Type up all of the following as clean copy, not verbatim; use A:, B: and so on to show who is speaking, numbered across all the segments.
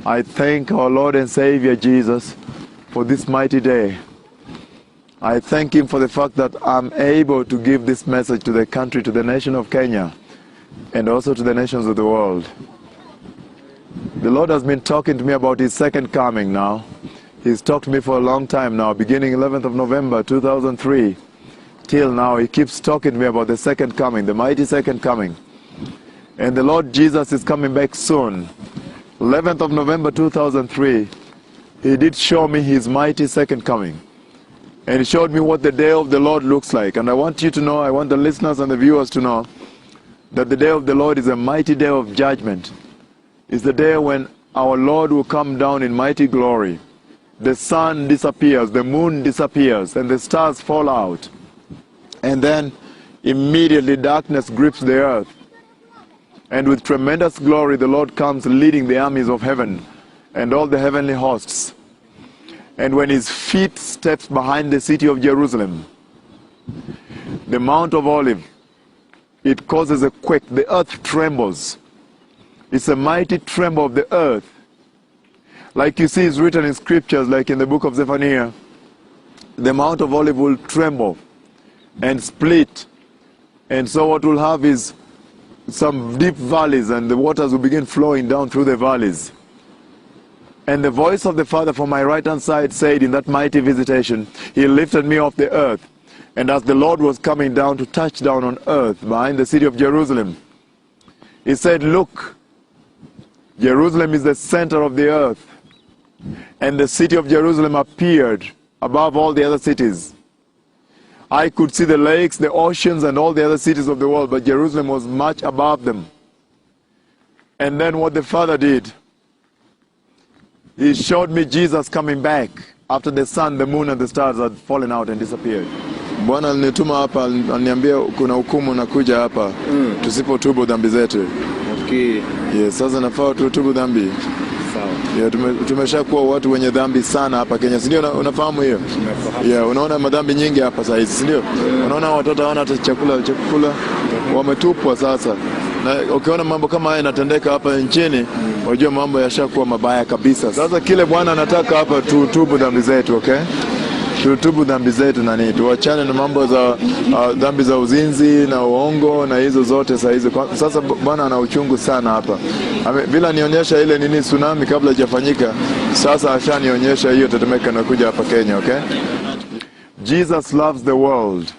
A: I thank our Lord and Savior Jesus for this mighty day. I thank Him for the fact that I'm able to give this message to the country, to the nation of Kenya, and also to the nations of the world. The Lord has been talking to me about His second coming now. He's talked to me for a long time now, beginning 11th of November 2003. Till now, He keeps talking to me about the second coming, the mighty second coming. And the Lord Jesus is coming back soon. 11th of November 2003, He did show me His mighty second coming. And He showed me what the day of the Lord looks like. And I want you to know, I want the listeners and the viewers to know, that the day of the Lord is a mighty day of judgment. It's the day when our Lord will come down in mighty glory. The sun disappears, the moon disappears, and the stars fall out. And then immediately darkness grips the earth. And with tremendous glory, the Lord comes leading the armies of heaven and all the heavenly hosts. And when His feet steps behind the city of Jerusalem, the Mount of Olives, it causes a quake. The earth trembles. It's a mighty tremble of the earth. Like you see, it's written in scriptures, like in the book of Zephaniah, the Mount of Olives will tremble and split. And so what we'll have is some deep valleys, and the waters will begin flowing down through the valleys. And the voice of the Father from my right hand side said in that mighty visitation, He lifted me off the earth. And as the Lord was coming down to touch down on earth behind the city of Jerusalem, He said, look, Jerusalem is the center of the earth. And the city of Jerusalem appeared above all the other cities. I could see the lakes, the oceans, and all the other cities of the world, but Jerusalem was much above them. And then what the Father did, He showed me Jesus coming back after the sun, the moon, and the stars had fallen out and disappeared. Bwana alinituma hapa, aliniambia kuna hukumu nakuja hapa, tusipotubu dhambi zetu.
B: Okay.
A: Yes, sasa nafaa tutubu dhambi. Yeah, tumeshakuwa watu wenye dhambi sana hapa Kenya, si ndio? Unafahamu hiyo? Yeah, unaona madhambi nyingi hapa sasa hizi, si ndio? Unaona watoto hawana hata chakula, wametupwa sasa. Na ukiona mambo kama haya yanatendeka hapa nchini, unajua mambo yashakuwa mabaya kabisa. Sasa kile Bwana anataka hapa tutubu dhambi zetu, okay? Tutubu dhambi zetu na nini? Tuachane na mambo za dhambi za uzinzi na uongo na hizo zote saa hizo. Sasa Bwana ana uchungu sana hapa. Bila nionyesha ile nini tsunami kabla haijafanyika, sasa ashanionyesha hiyo tetemeko inakuja hapa Kenya, okay? Jesus loves the world.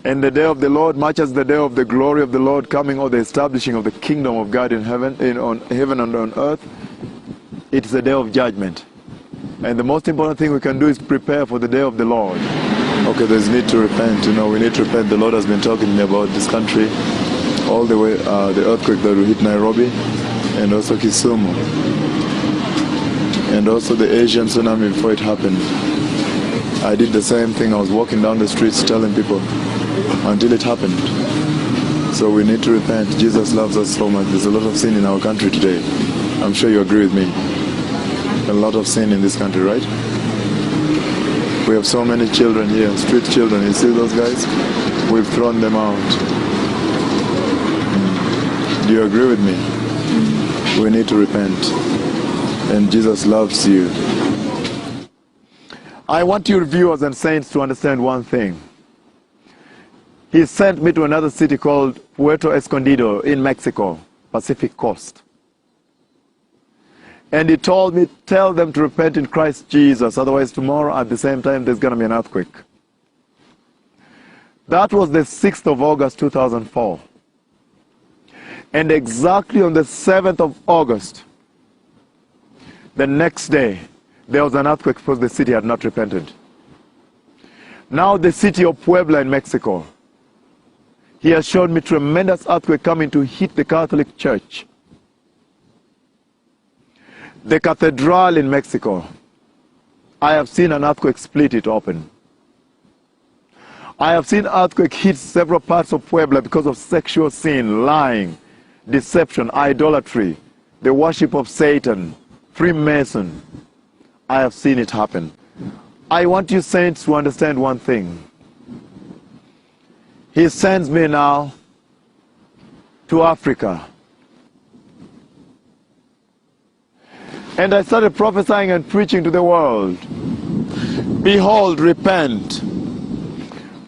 A: And the day of the Lord, much as the day of the glory of the Lord coming, or the establishing of the kingdom of God in heaven, on heaven and on earth, it is a day of judgment. And the most important thing we can do is prepare for the day of the Lord. Okay, there's need to repent. You know, we need to repent. The Lord has been talking to me about this country, all the way, the earthquake that will hit Nairobi, and also Kisumu, and also the Asian tsunami before it happened. I did the same thing. I was walking down the streets telling people until it happened. So we need to repent. Jesus loves us so much. There's a lot of sin in our country today. I'm sure you agree with me. A lot of sin in this country, right? We have so many children here, street children. You see those guys? We've thrown them out. Do you agree with me? We need to repent. And Jesus loves you. I want you viewers and saints to understand one thing. He sent me to another city called Puerto Escondido in Mexico, Pacific Coast. And He told me, tell them to repent in Christ Jesus, otherwise tomorrow at the same time there's going to be an earthquake. That was the 6th of August 2004. And exactly on the 7th of August, the next day, there was an earthquake because the city had not repented. Now the city of Puebla in Mexico, He has shown me tremendous earthquake coming to hit the Catholic Church. The cathedral in Mexico, I have seen an earthquake split it open. I have seen earthquake hit several parts of Puebla because of sexual sin, lying, deception, idolatry, the worship of Satan, Freemason. I have seen it happen. I want you saints to understand one thing. He sends me now to Africa. And I started prophesying and preaching to the world. Behold, repent.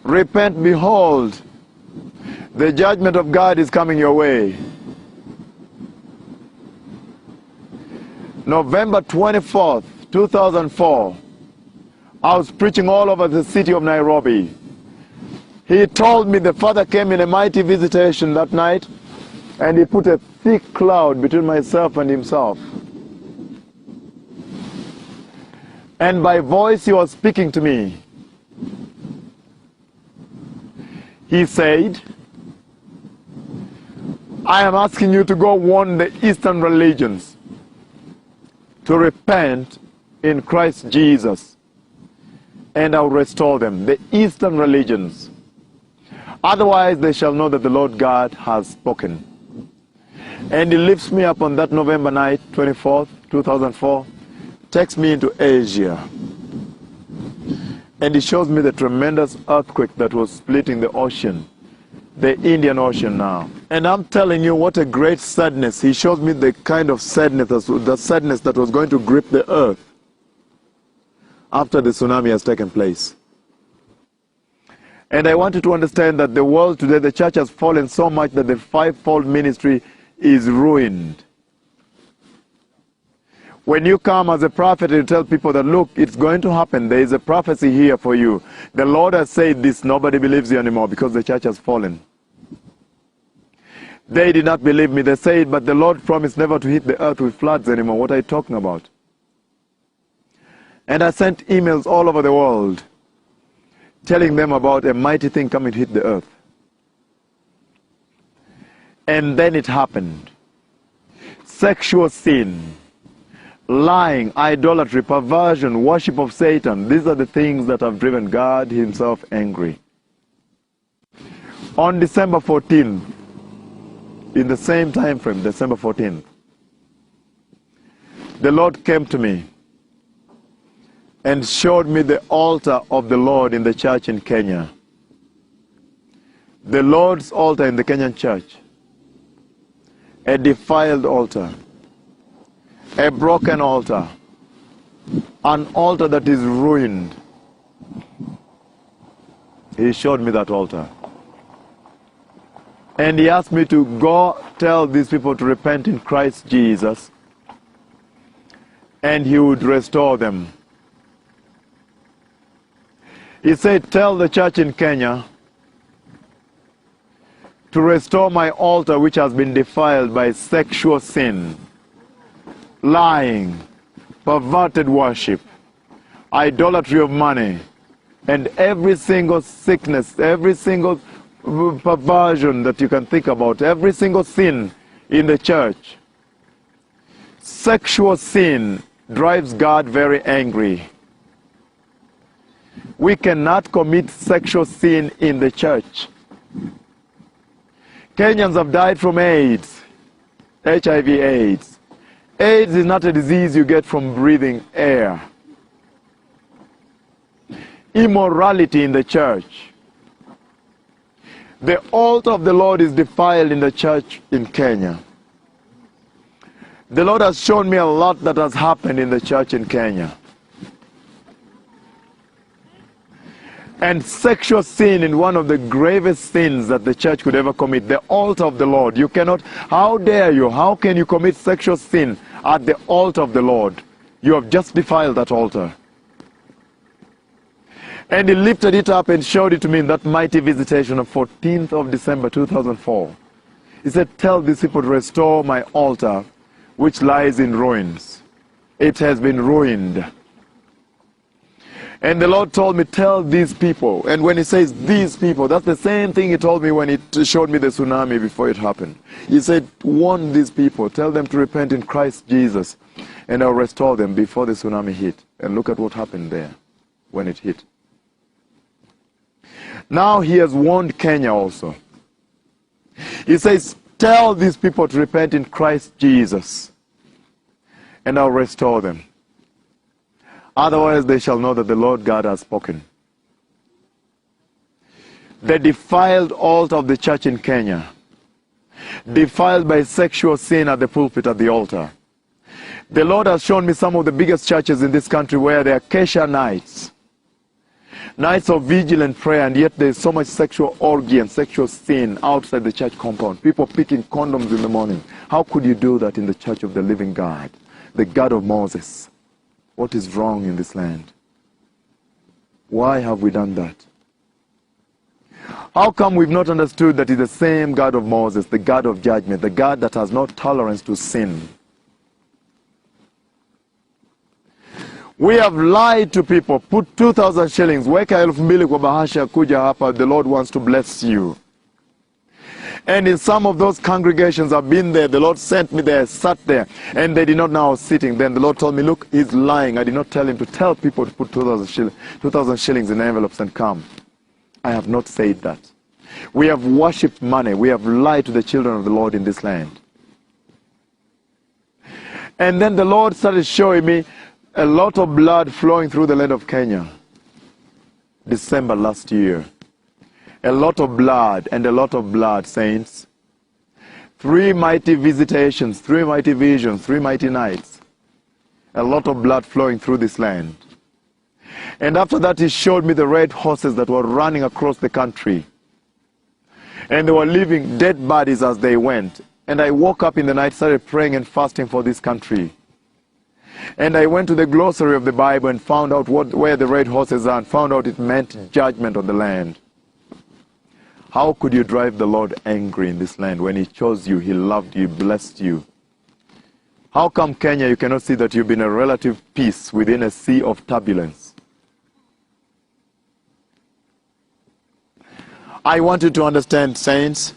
A: Repent, behold. The judgment of God is coming your way. November 24th, 2004, I was preaching all over the city of Nairobi. He told me the Father came in a mighty visitation that night, and he put a thick cloud between myself and himself. And by voice he was speaking to me. He said, I am asking you to go warn the Eastern religions to repent in Christ Jesus, and I will restore them. The Eastern religions. Otherwise they shall know that the Lord God has spoken. And he lifts me up on that November night, 24th, 2004, takes me into Asia. And he shows me the tremendous earthquake that was splitting the ocean, the Indian Ocean now. And I'm telling you, what a great sadness. He shows me the kind of sadness, the sadness that was going to grip the earth after the tsunami has taken place. And I want you to understand that the world today, the church has fallen so much that the fivefold ministry is ruined. When you come as a prophet and tell people that, look, it's going to happen, there is a prophecy here for you. The Lord has said this, nobody believes you anymore because the church has fallen. They did not believe me. They said, but the Lord promised never to hit the earth with floods anymore. What are you talking about? And I sent emails all over the world telling them about a mighty thing coming to hit the earth. And then it happened. Sexual sin, lying, idolatry, perversion, worship of Satan. These are the things that have driven God himself angry. On December 14th, in the same time frame, December 14th, the Lord came to me and showed me the altar of the Lord in the church in Kenya. The Lord's altar in the Kenyan church. A defiled altar. A broken altar. An altar that is ruined. He showed me that altar. And he asked me to go tell these people to repent in Christ Jesus, and he would restore them. He said, tell the church in Kenya to restore my altar which has been defiled by sexual sin, lying, perverted worship, idolatry of money, and every single sickness, every single perversion that you can think about, every single sin in the church. Sexual sin drives God very angry. We cannot commit sexual sin in the church. Kenyans have died from AIDS, HIV/AIDS. AIDS is not a disease you get from breathing air. Immorality in the church. The altar of the Lord is defiled in the church in Kenya. The Lord has shown me a lot that has happened in the church in Kenya. And sexual sin is one of the gravest sins that the church could ever commit. The altar of the Lord. You cannot, how dare you, how can you commit sexual sin at the altar of the Lord? You have just defiled that altar. And he lifted it up and showed it to me in that mighty visitation of 14th of December 2004. He said, tell these people to restore my altar which lies in ruins. It has been ruined. And the Lord told me, tell these people. And when he says these people, that's the same thing he told me when he showed me the tsunami before it happened. He said, warn these people, tell them to repent in Christ Jesus, and I'll restore them before the tsunami hit. And look at what happened there when it hit. Now he has warned Kenya also. He says, tell these people to repent in Christ Jesus, and I'll restore them. Otherwise they shall know that the Lord God has spoken. The defiled altar of the church in Kenya, defiled by sexual sin at the pulpit, at the altar, The Lord has shown me some of the biggest churches in this country where there are Acacia nights. Nights of vigilant prayer, and yet there is so much sexual orgy and sexual sin outside the church compound. People picking condoms in the morning. How could you do that in the church of the living God, the God of Moses? What is wrong in this land? Why have we done that? How come we've not understood that it's the same God of Moses, the God of judgment, the God that has no tolerance to sin? We have lied to people. Put 2,000 shillings. Weka 2,000 kwa bahasha kuja hapa. The Lord wants to bless you. And in some of those congregations I've been there. The Lord sent me there, sat there, and they did not know I was sitting. Then the Lord told me, look, he's lying. I did not tell him to tell people to put 2,000 shillings in envelopes and come. I have not said that. We have worshipped money. We have lied to the children of the Lord in this land. And then the Lord started showing me a lot of blood flowing through the land of Kenya. December last year. A lot of blood and a lot of blood, saints. 3 mighty visitations, 3 mighty visions, 3 mighty nights. A lot of blood flowing through this land. And after that he showed me the red horses that were running across the country. And they were leaving dead bodies as they went. And I woke up in the night, started praying and fasting for this country. And I went to the glossary of the Bible and found out where the red horses are, and found out it meant judgment on the land. How could you drive the Lord angry in this land when he chose you, he loved you, blessed you? How come Kenya, you cannot see that you've been a relative peace within a sea of turbulence? I want you to understand, saints,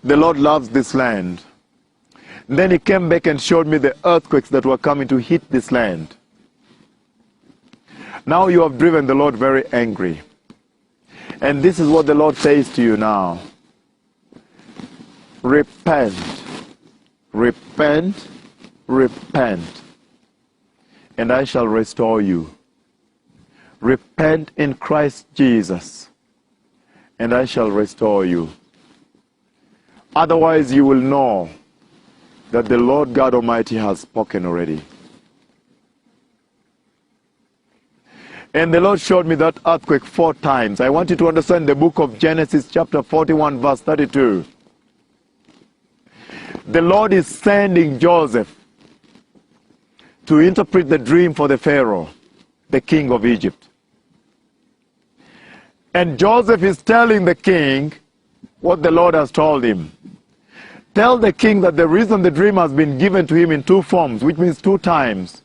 A: the Lord loves this land. Then he came back and showed me the earthquakes that were coming to hit this land. Now you have driven the Lord very angry. And this is what the Lord says to you now. Repent. Repent. Repent. And I shall restore you. Repent in Christ Jesus. And I shall restore you. Otherwise you will know that the Lord God Almighty has spoken already. And the Lord showed me that earthquake 4 times. I want you to understand the book of Genesis chapter 41 verse 32. The Lord is sending Joseph to interpret the dream for the Pharaoh, the king of Egypt. And Joseph is telling the king what the Lord has told him. Tell the king that the reason the dream has been given to him in 2 forms, which means 2 times,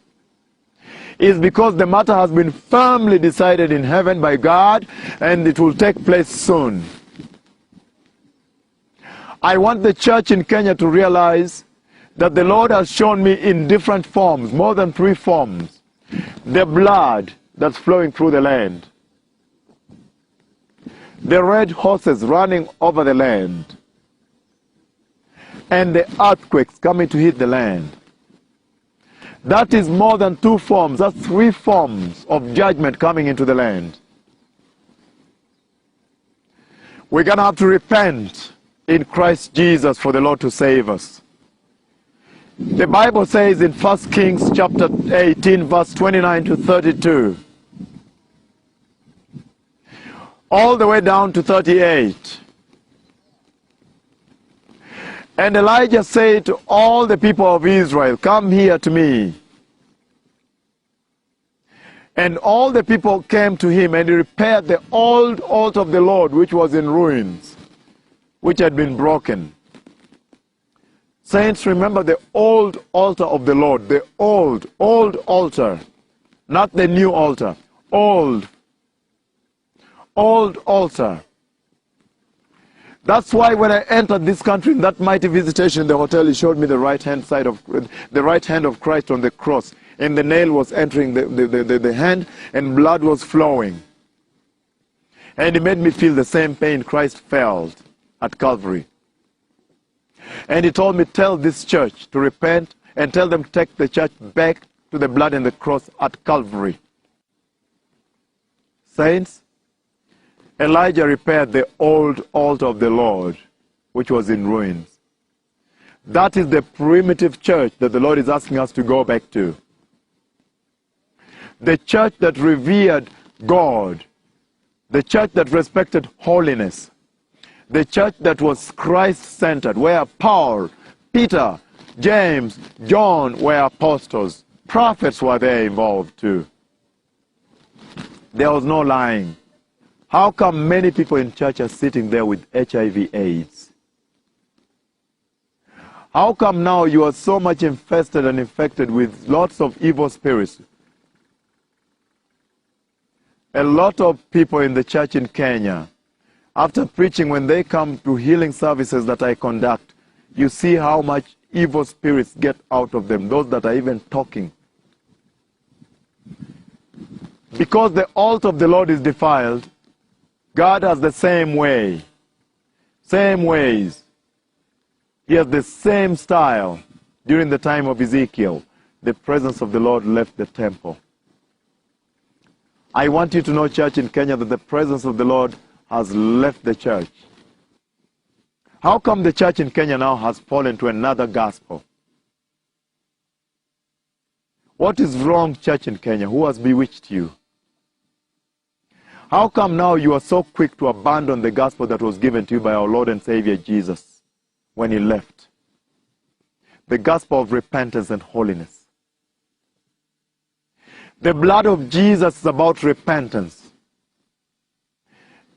A: is because the matter has been firmly decided in heaven by God, and it will take place soon. I want the church in Kenya to realize that the Lord has shown me in different forms, more than 3 forms, the blood that's flowing through the land, the red horses running over the land, and the earthquakes coming to hit the land. That is more than 2 forms. That's 3 forms of judgment coming into the land. We're going to have to repent in Christ Jesus for the Lord to save us. The Bible says in 1 Kings chapter 18 verse 29 to 32, all the way down to 38. And Elijah said to all the people of Israel, come here to me. And all the people came to him, and he repaired the old altar of the Lord, which was in ruins, which had been broken. Saints, remember the old altar of the Lord, the old altar, not the new altar, old altar. That's why when I entered this country in that mighty visitation in the hotel, he showed me the right hand of Christ on the cross. And the nail was entering the hand, and blood was flowing. And he made me feel the same pain Christ felt at Calvary. And he told me, tell this church to repent, and tell them to take the church back to the blood and the cross at Calvary. Saints, Elijah repaired the old altar of the Lord, which was in ruins. That is the primitive church that the Lord is asking us to go back to. The church that revered God. The church that respected holiness. The church that was Christ-centered, where Paul, Peter, James, John were apostles. Prophets were there involved too. There was no lying. How come many people in church are sitting there with HIV/AIDS? How come now you are so much infested and infected with lots of evil spirits? A lot of people in the church in Kenya, after preaching, when they come to healing services that I conduct, you see how much evil spirits get out of them, those that are even talking. Because the altar of the Lord is defiled, God has the same way, same ways. He has the same style. During the time of Ezekiel, the presence of the Lord left the temple. I want you to know, church in Kenya, that the presence of the Lord has left the church. How come the church in Kenya now has fallen to another gospel? What is wrong, church in Kenya? Who has bewitched you? How come now you are so quick to abandon the gospel that was given to you by our Lord and Savior Jesus when he left? The gospel of repentance and holiness. The blood of Jesus is about repentance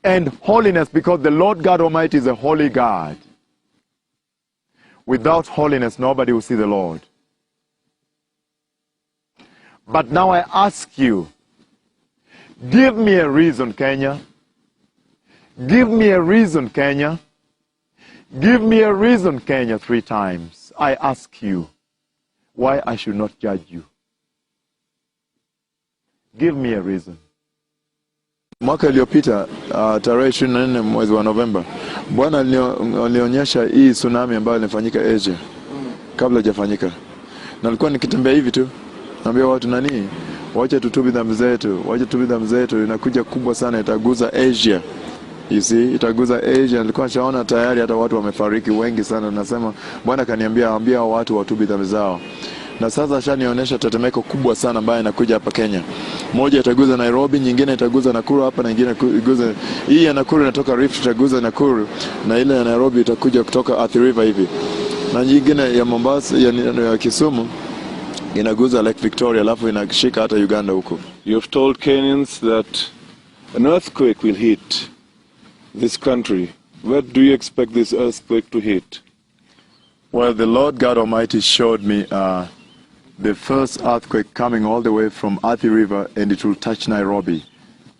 A: and holiness, because the Lord God Almighty is a holy God. Without holiness, nobody will see the Lord. But now I ask you, give me a reason, Kenya. Give me a reason, Kenya. Give me a reason, Kenya, 3 times. I ask you why I should not judge you. Give me a reason.
B: Mwaka iliyopita tarehe 24 mwezi wa Novemba, Bwana alionyesha hii tsunami ambayo ilifanyika Asia kabla hajafanyika. Na nilikuwa nikitembea hivi tu, naambia watu nani, wacha tutubu dhambi zetu, wacha tutubu dhambi zetu, inakuja kubwa sana, itaguza Asia. You see, itaguza Asia. Nilikuwa nishaona tayari hata watu wamefariki wengi sana. Nasema Bwana kaniambia ambia watu watubu dhambi zao. Na sasa ashanionyesha tetemeko kubwa sana ambayo inakuja hapa Kenya. Moja itaguza Nairobi, nyingine itaguza Nakuru hapa, na nyingine itaguza hii ya Nakuru inatoka Rift itaguza Nakuru, na ile ya Nairobi itakuja kutoka Athi River hivi. Na nyingine ya Mombasa ya Kisumu inaguza Lake Victoria, alafu inashika hata Uganda huko.
C: You've told Kenyans that an earthquake will hit this country. Where do you expect this earthquake to hit?
A: Well, the Lord God Almighty showed me the first earthquake coming all the way from Athi River, and it will touch Nairobi.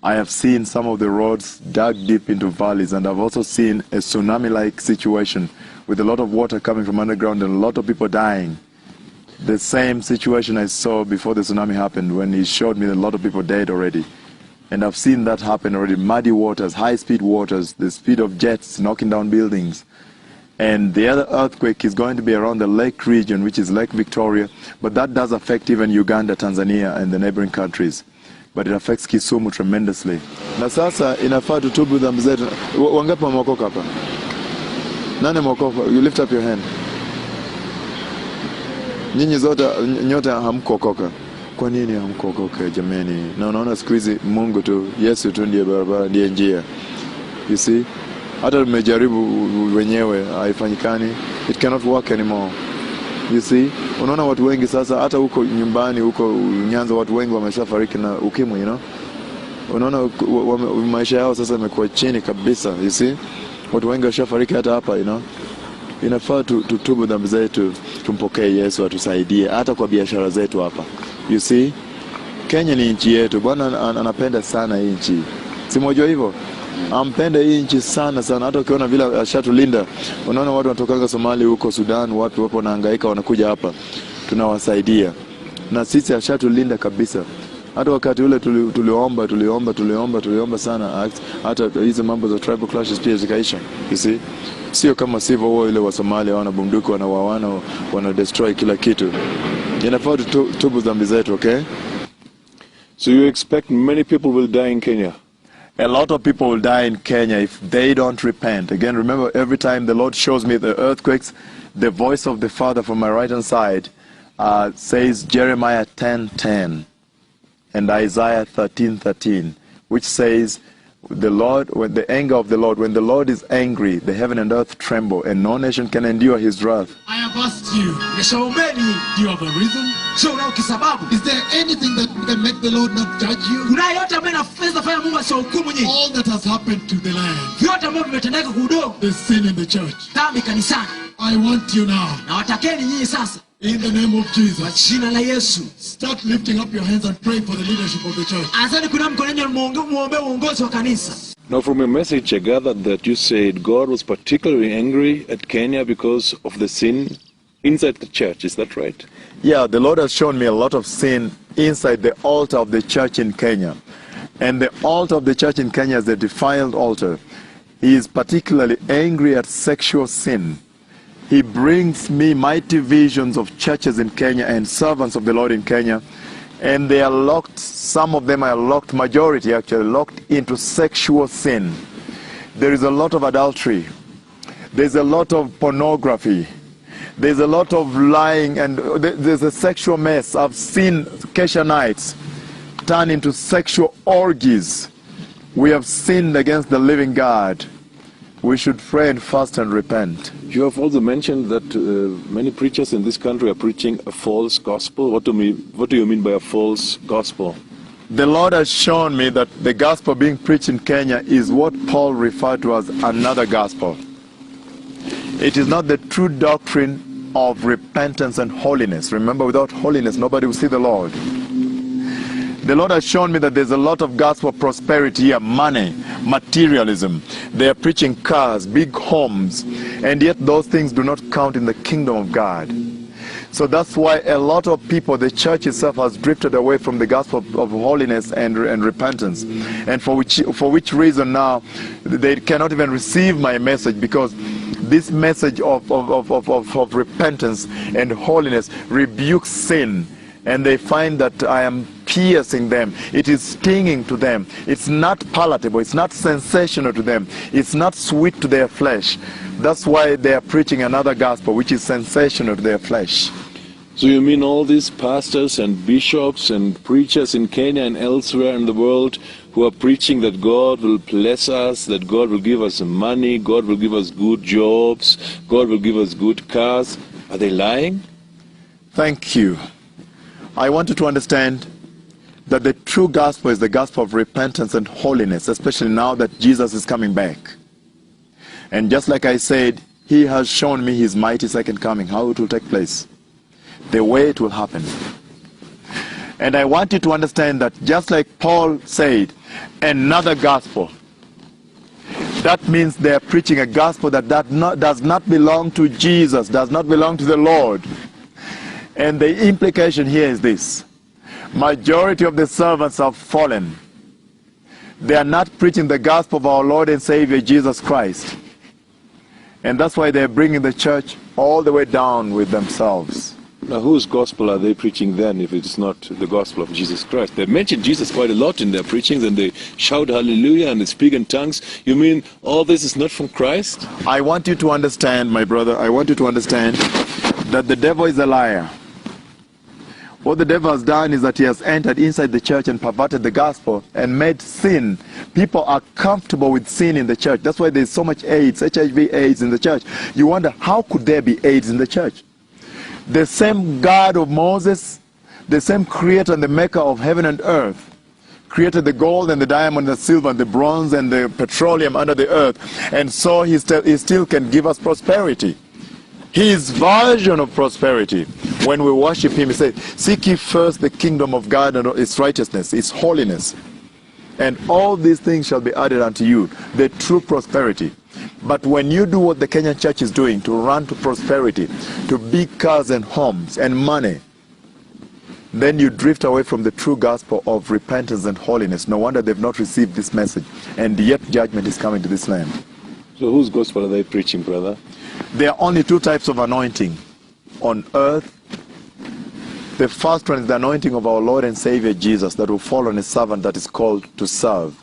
A: I have seen some of the roads dug deep into valleys, and I've also seen a tsunami-like situation with a lot of water coming from underground and a lot of people dying. The same situation I saw before the tsunami happened, when he showed me that a lot of people dead already. And I've seen that happen already. Muddy waters, high-speed waters, the speed of jets knocking down buildings. And the other earthquake is going to be around the lake region, which is Lake Victoria. But that does affect even Uganda, Tanzania, and the neighboring countries. But it affects Kisumu tremendously.
B: Na sasa inafaa tutubu dhambi zetu. Wangapi wameokoka hapa? Nani ameokoka? You lift up your hand. Nyinyi zote nyote hamkuokoka.
A: Kwa nini hamkuokoka jamani? Na unaona siku hizi Mungu tu, Yesu tu ndiye barabara, ndiye njia. You see? Hata tumejaribu wenyewe haifanyikani. It cannot work anymore. You see? Unaona watu wengi sasa, hata huko nyumbani, huko Nyanza, watu wengi wameshafariki na ukimwi, you know? Unaona maisha yao sasa yamekuwa chini kabisa, you see? Watu wengi washafariki hata hapa, you know? Inafaa tutubu dhambi zetu, tumpokee Yesu atusaidie hata kwa biashara zetu hapa. You see? Kenya ni nchi yetu. Bwana anapenda sana hii nchi. Si mojua hivyo? Ampenda hii nchi sana sana. Hata ukiona vile ashatulinda. Unaona watu wanatoka Somalia huko, Sudan, wapi wapo wanahangaika wanakuja hapa. Tunawasaidia. Na sisi ashatulinda kabisa. Hata wakati ule tuliomba sana, hata hizo mambo za tribal clashes pia zikaisha. You see? Sio kama sivyo wao ile wa Somalia wana bunduki, wana destroy kila kitu. Inafaa tutubu dhambi zetu, okay?
C: So you expect many people will die in Kenya?
A: A lot of people will die in Kenya if they don't repent. Again, remember, every time the Lord shows me the earthquakes, The voice of the Father from my right hand side says Jeremiah 10:10 and Isaiah 13:13, which says, the Lord, when the anger of the Lord, when the Lord is angry, the heaven and earth tremble, and no nation can endure his wrath.
D: I have asked you, do you have a reason? Is there anything that can make the Lord not judge you? All that has happened to the land, the sin in the church. I want you now, in the name of Jesus, start lifting up your hands and praying for the leadership of the church.
C: Now from your message I gathered that you said God was particularly angry at Kenya because of the sin inside the church. Is that right?
A: Yeah, the Lord has shown me a lot of sin inside the altar of the church in Kenya. And the altar of the church in Kenya is a defiled altar. He is particularly angry at sexual sin. He brings me mighty visions of churches in Kenya and servants of the Lord in Kenya. And they are locked, some of them are locked, majority actually, locked into sexual sin. There is a lot of adultery. There's a lot of pornography. There's a lot of lying, and there's a sexual mess. I've seen Kesha nights turn into sexual orgies. We have sinned against the living God. We should pray and fast and repent.
C: You have also mentioned that many preachers in this country are preaching a false gospel. What do you mean by a false gospel?
A: The Lord has shown me that the gospel being preached in Kenya is what Paul referred to as another gospel. It is not the true doctrine of repentance and holiness. Remember, without holiness, nobody will see the Lord. The Lord has shown me that there's a lot of gospel prosperity here, money, materialism. They are preaching cars, big homes, and yet those things do not count in the kingdom of God. So that's why a lot of people, the church itself has drifted away from the gospel of holiness and repentance. And for which reason now they cannot even receive my message, because this message of repentance and holiness rebukes sin. And they find that I am piercing them. It is stinging to them. It's not palatable. It's not sensational to them. It's not sweet to their flesh. That's why they are preaching another gospel, which is sensational to their flesh.
C: So you mean all these pastors and bishops and preachers in Kenya and elsewhere in the world who are preaching that God will bless us, that God will give us money, God will give us good jobs, God will give us good cars, are they lying?
A: Thank you. I want you to understand that the true gospel is the gospel of repentance and holiness, especially now that Jesus is coming back. And just like I said, he has shown me his mighty second coming, how it will take place, the way it will happen. And I want you to understand that just like Paul said, another gospel, that means they are preaching a gospel that does not belong to Jesus, does not belong to the Lord. And the implication here is this: majority of the servants have fallen. They are not preaching the gospel of our Lord and Savior Jesus Christ. And that's why they're bringing the church all the way down with themselves.
C: Now whose gospel are they preaching then if it's not the gospel of Jesus Christ? They mention Jesus quite a lot in their preachings, and they shout hallelujah and they speak in tongues. You mean all this is not from Christ?
A: I want you to understand, my brother, I want you to understand that the devil is a liar. What the devil has done is that he has entered inside the church and perverted the gospel and made sin. People are comfortable with sin in the church. That's why there's so much AIDS, HIV AIDS in the church. You wonder, how could there be AIDS in the church? The same God of Moses, the same creator and the maker of heaven and earth, created the gold and the diamond and the silver and the bronze and the petroleum under the earth. And so he still can give us prosperity. His version of prosperity, when we worship him, he said, seek ye first the kingdom of God and its righteousness, its holiness, and all these things shall be added unto you, the true prosperity. But when you do what the Kenyan church is doing, to run to prosperity, to big cars and homes and money, then you drift away from the true gospel of repentance and holiness. No wonder they've not received this message, and yet judgment is coming to this land.
C: So whose gospel are they preaching, brother?
A: There are only two types of anointing on earth. The first one is the anointing of our Lord and Savior Jesus that will fall on a servant that is called to serve.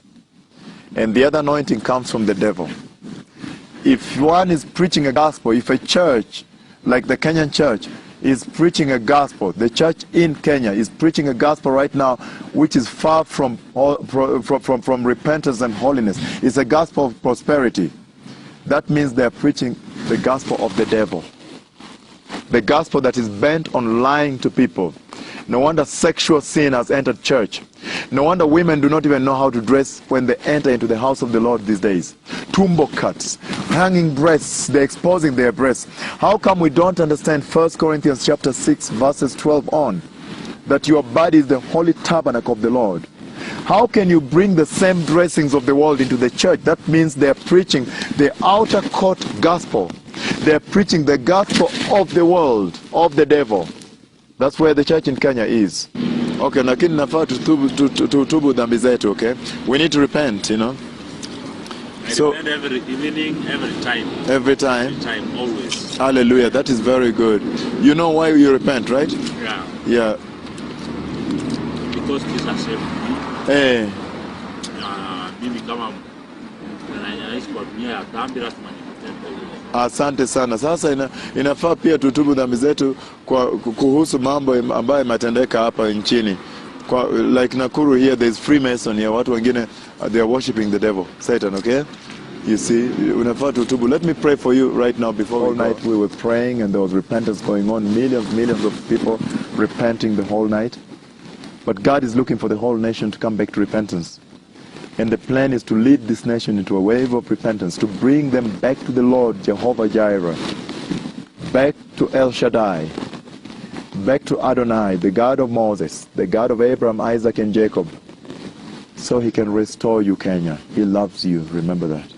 A: And the other anointing comes from the devil. If one is preaching a gospel, if a church like the Kenyan church, is preaching a gospel. The church in Kenya is preaching a gospel right now which is far from repentance and holiness. It's a gospel of prosperity. That means they're preaching the gospel of the devil. The gospel that is bent on lying to people. No wonder sexual sin has entered church. No wonder women do not even know how to dress when they enter into the house of the Lord these days. Tumbo cuts, hanging breasts, they're exposing their breasts. How come we don't understand 1 Corinthians chapter 6 verses 12 on? That your body is the holy tabernacle of the Lord. How can you bring the same dressings of the world into the church? That means they're preaching the outer court gospel. They're preaching the gospel of the world, of the devil. That's where the church in Kenya is. Okay, lakini nafaa tutubu dhambi zetu, okay? We need to repent, you know.
E: So every evening, every time.
A: Every time?
E: Every time, always.
A: Hallelujah, that is very good. You know why you repent, right?
E: Yeah.
A: Yeah.
E: Because Jesus saved me.
A: Eh.
E: Mimi kama naishi kwa dunia ya dhambi lazima nipende.
A: Asante sana. Sasa inafaa pia tutubu dhambi zetu kuhusu mambo ambayo yametendeka hapa nchini. Like Nakuru here, there's Freemason here. Watu wengine, they are worshiping the devil, Satan, okay? You see, unafaa tutubu. Let me pray for you right now before all night we were praying and there was repentance going on. Millions of people repenting the whole night. But God is looking for the whole nation to come back to repentance. And the plan is to lead this nation into a wave of repentance, to bring them back to the Lord, Jehovah Jireh, back to El Shaddai, back to Adonai, the God of Moses, the God of Abraham, Isaac, and Jacob, so he can restore you, Kenya. He loves you, remember that.